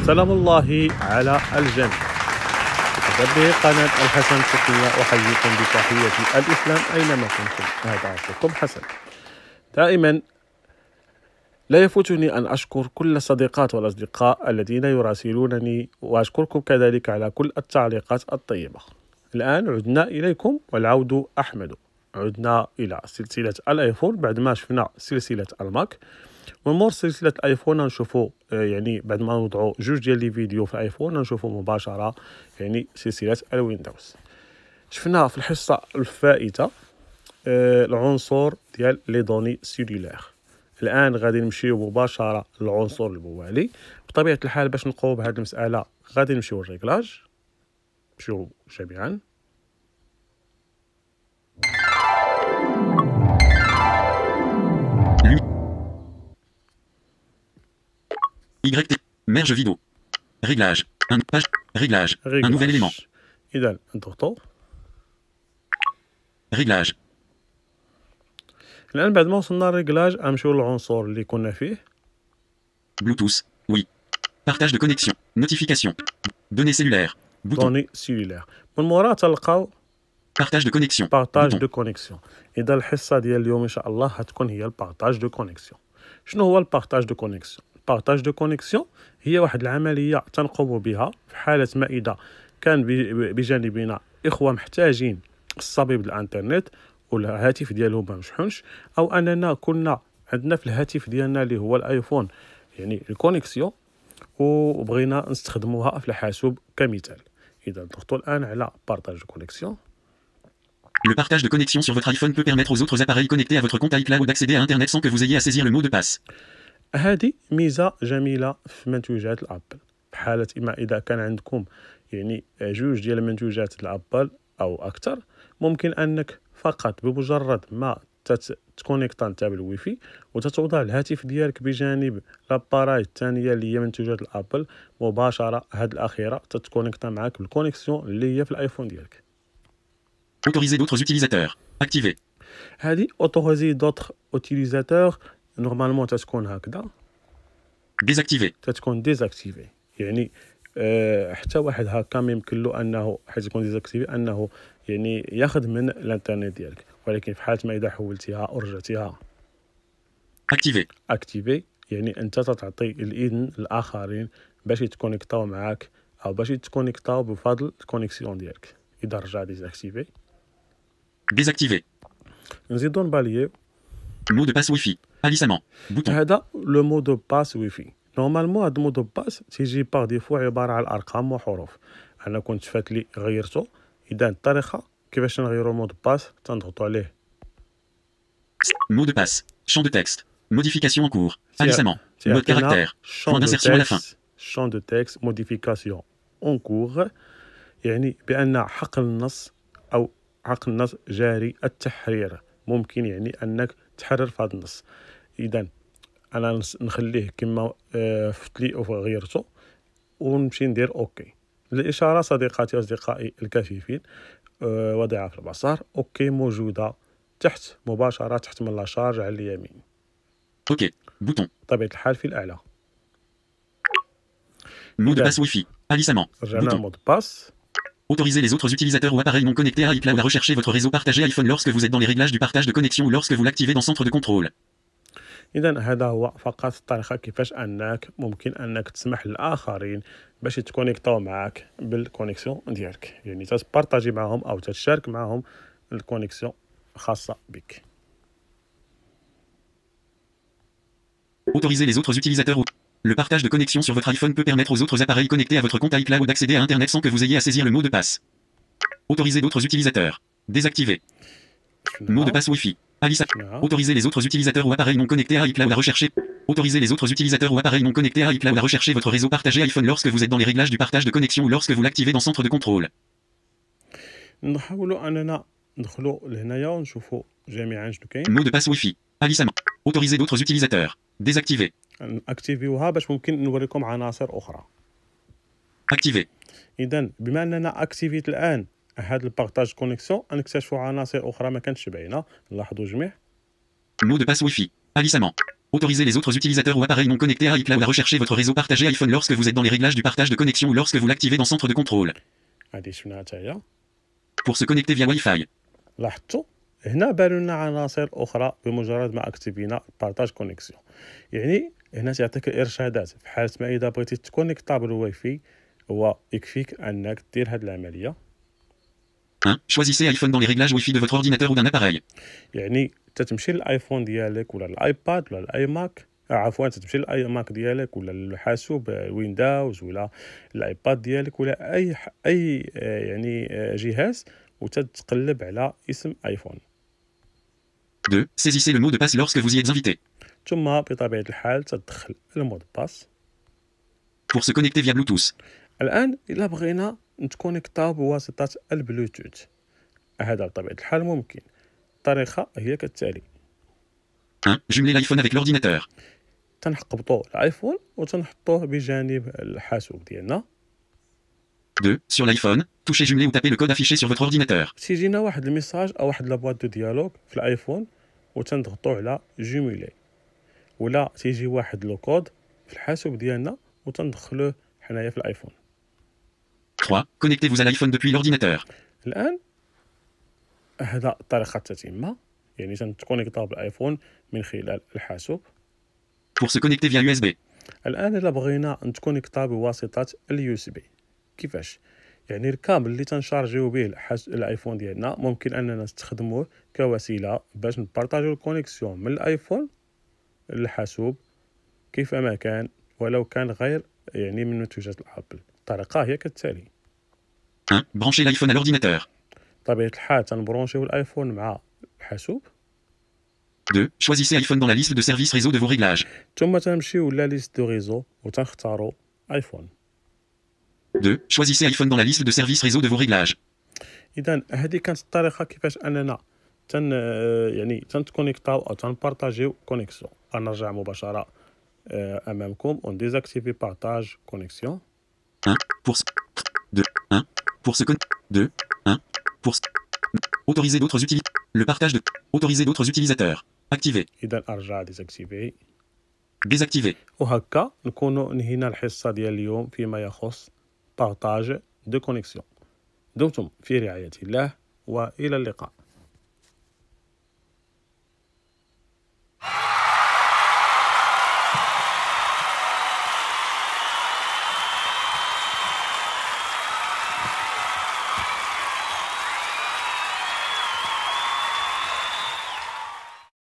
سلام الله على الجميع. به قناة الحسن التقنية، أحييكم بتحية الإسلام أينما كنتم. هذا أخوكم حسن. دائما لا يفوتني أن أشكر كل الصديقات والأصدقاء الذين يراسلونني، وأشكركم كذلك على كل التعليقات الطيبة. الآن عدنا إليكم والعود أحمد. عدنا إلى سلسلة الآيفون بعد ما شفنا سلسلة الماك. من مور سلسلة الايفون نشوفوا يعني بعد ما نوضعوا جوج ديال لي فيديو في الايفون نشوفوا مباشرة يعني سلسلة الويندوز. شفنا في الحصة الفائتة العنصر ديال لي دوني سيلولير. الان غادي نمشيو مباشرة للعنصر الموالي. بطبيعة الحال باش نقوم بهذه المسألة غادي نمشيو للريغلاج، نمشيو جميعا. YT, merge vidéo. Réglage. Un page. Réglage. Un nouvel élément. إذا نضغطو. Réglage. الآن بعد ما وصلنا للريغلاج نمشيو للعنصر اللي كنا فيه. Bluetooth. Oui. Partage de connexion. Notification. Données cellulaires. Bouton. دوني سيلولير. من مورا تلقاو Partage de connexion. بارطاج دو كونيكسيون. إذا الحصة ديال اليوم إن شاء الله هتكون هي البارطاج دو كونيكسيون. شنو هو البارطاج دو كونيكسيون؟ البارطاج دو كونيكسيون هي واحد العملية تنقوم بها في حالة ما إذا كان بجانبنا إخوة محتاجين الصبيب الانترنت والهاتف ديالهم ما مشحونش، أو أننا كنا عندنا في الهاتف ديالنا اللي هو الآيفون يعني الكونيكسيون وبغينا نستخدموها في الحاسوب كمثال. إذا نضغطوا الآن على بارطاج دو كونيكسيون. Le partage de connexion sur votre iPhone peut permettre aux autres appareils connectés à votre compte iCloud d'accéder à Internet sans que vous ayez à saisir le mot de passe. هذه ميزة جميلة في منتوجات الأبل. بحالة إما إذا كان عندكم يعني جوج ديال منتوجات الأبل أو أكثر، ممكن أنك فقط بمجرد ما تكونيكتا نتا بالويفي وتتوضع الهاتف ديالك بجانب لاباراي الثانية اللي هي منتوجات الأبل، مباشرة هاد الأخيرة تتكونيكتا معاك بالكونيكسيون اللي هي في الآيفون ديالك. Autoriser d'autres utilisateurs. Activer. هذه اوتوريزي دوطخ اوتيليزاتور نورمالمون تتكون هكذا. Désactiver. تتكون ديزاكتيفي، يعني حتى واحد هكا ما يمكن له انه حيت يكون ديزاكتيفي انه يعني ياخذ من الانترنت ديالك، ولكن في حاله ما اذا حولتيها ورجعتيها Activer. اكتيفي يعني انت تعطي الاذن للاخرين باش يتكونيكطاو معاك او باش يتكونيكطاو بفضل الكونيكسيون ديالك. اذا رجع ديزاكتيفي. Désactiver. نزيدو نباليو. Mot de passe Wi-Fi. Alissament. Bouton. هذا لو مو دو باس ويفي. نورمالمون هذا مو دو باس تيجي باغ ديفو عباره على ارقام وحروف. انا كنت فات لي غيرته. اذا الطريقه كيفاش نغيروا المود باس تنضغطوا عليه. Mot de passe. Champ de texte. Modification en cours. Alissament. Mode caractère. Point d'insertion à la fin. champ de texte modification en cours، يعني بان حقل النص او حقل النص جاري التحرير، ممكن يعني انك تحرر في هذا النص. اذا انا نخليه كما فتلي او غيرته ونمشي ندير اوكي. الاشاره صديقاتي واصدقائي الكفيفين وضعاف البصر اوكي موجوده تحت مباشره تحت من لا شارج على اليمين. اوكي. بوتون. بطبيعه الحال في الاعلى. Mot de passe Wi-Fi. Alissament. رجعنا مود باس. Autorisez les autres utilisateurs ou appareils non connectés à iCloud à rechercher votre réseau partagé iPhone lorsque vous êtes dans les réglages du partage de connexion ou lorsque vous l'activez dans Centre de contrôle. إذا هذا هو فقط الطريقة كيفاش أنك ممكن أنك تسمح للآخرين باش يتكونيكطاو معاك بالكونيكسيون ديالك، يعني تبارطاجي معهم أو تشارك معهم الكونيكسيون خاصة بك. Autorisez les autres utilisateurs ou... Le partage de connexion sur votre iPhone peut permettre aux autres appareils connectés à votre compte iCloud d'accéder à Internet sans que vous ayez à saisir le mot de passe. Autorisez d'autres utilisateurs. Désactiver. Mot de passe Wi-Fi. Autorisez les autres utilisateurs ou appareils non connectés à iCloud à rechercher. Autorisez les autres utilisateurs ou appareils non connectés à iCloud à rechercher votre réseau partagé iPhone lorsque vous êtes dans les réglages du partage de connexion ou lorsque vous l'activez dans Centre de contrôle. نحاولوا أننا ندخلوا لهنايا ونشوفوا جميعا شنو كاين. Mot de passe Wi-Fi. Alissament. Autorisez d'autres utilisateurs. Désactiver. نأكتيفيوها باش ممكن نوريكم عناصر أخرى. Activer. إذا بما أننا أكتيفيت الآن هاد البارطاج كونيكسيون نكتشفوا عناصر أخرى ما كانتش باينة. نلاحظوا جميع. Mot de passe Wi-Fi. Alissament. Autorisez les autres utilisateurs ou appareils non connectés à iCloud à rechercher votre réseau partagé iPhone lorsque vous êtes dans les réglages du partage de connexion ou lorsque vous l'activez dans Centre de contrôle. هادي شنو حتى هي. Pour se connecter via Wi-Fi. لاحظتوا هنا بانوا لنا عناصر اخرى بمجرد ما اكتيفينا بارطاج كونيكسيون. يعني هنا تعطيك الارشادات في حاله ما اذا بغيتي تكونيكطا بالواي فاي هو يكفيك انك دير هاد العمليه. 1. Choisissez iPhone dans les réglages Wi-Fi de votre ordinateur ou d'un appareil. يعني تتمشي للايفون ديالك ولا الايباد ولا الايماك، عفوا تتمشي للايماك ديالك ولا الحاسوب ويندوز ولا الايباد ديالك ولا اي يعني جهاز وتتقلب على اسم ايفون. 2. Saisissez le mot de passe lorsque vous y êtes invité. ثم بطبيعه الحال تدخل المود باس. Pour se connecter via Bluetooth. الان الا بغينا نتكونيكطاو بواسطه البلوتوث، هذا بطبيعه الحال ممكن. الطريقه هي كالتالي. 1. Jumeler l'iPhone avec l'ordinateur. تنحقبطوا الايفون وتنحطوه بجانب الحاسوب ديالنا. 2. Sur l'iPhone, touchez jumeler ou tapez le code affiché sur votre ordinateur. تيجينا واحد الميساج او واحد لابواط دو ديالوغ في الايفون وتنضغطوا على جوميلي، ولا تيجي واحد لو كود في الحاسوب ديالنا وتندخلوه حنايا في الايفون. 3. Connectez-vous à l'iPhone depuis l'ordinateur. الان هذا الطريقه التتمه، يعني تنكونيكطاو بالايفون من خلال الحاسوب. Pour se connecter via USB. الان الا بغينا نتكونيكطا بواسطه اليو اس بي كيفاش؟ يعني الكابل اللي تنشارجيو به الايفون ديالنا ممكن اننا نستخدموه كوسيله باش نبارطاجيو الكونيكسيون من الايفون للحاسوب كيفما كان ولو كان غير يعني من منتوجات الابل. الطريقه هي كالتالي. 1. Branchez l'iPhone à l'ordinateur. بطبيعه الحال تنبرونشيو الايفون مع الحاسوب. 2. Choisissez iPhone dans la liste de services réseau de vos réglages. ثم تنمشيو لا ليست دو ريزو وتنختاروا ايفون. 2. Choisissez iPhone dans la liste de services réseau de vos réglages. اذا هذه كانت الطريقه كيفاش اننا يعني تنكونيكطاو او تنبارطاجيو كونيكسيون. غنرجع مباشره امامكم اون ديزاكتيفي بارطاج كونيكسيون. 1. Pour se... 2. 1. Pour se connecter. 2. 1. Pour se... Autoriser d'autres utilisateurs. Le partage de... Autoriser d'autres utilisateurs. Activé. اذا ارجع ديزاكتيفي. Désactivé. وهكا نكونوا انهينا الحصه ديال اليوم فيما يخص بارطاج دو كونيكسيون. دمتم في رعايه الله والى اللقاء.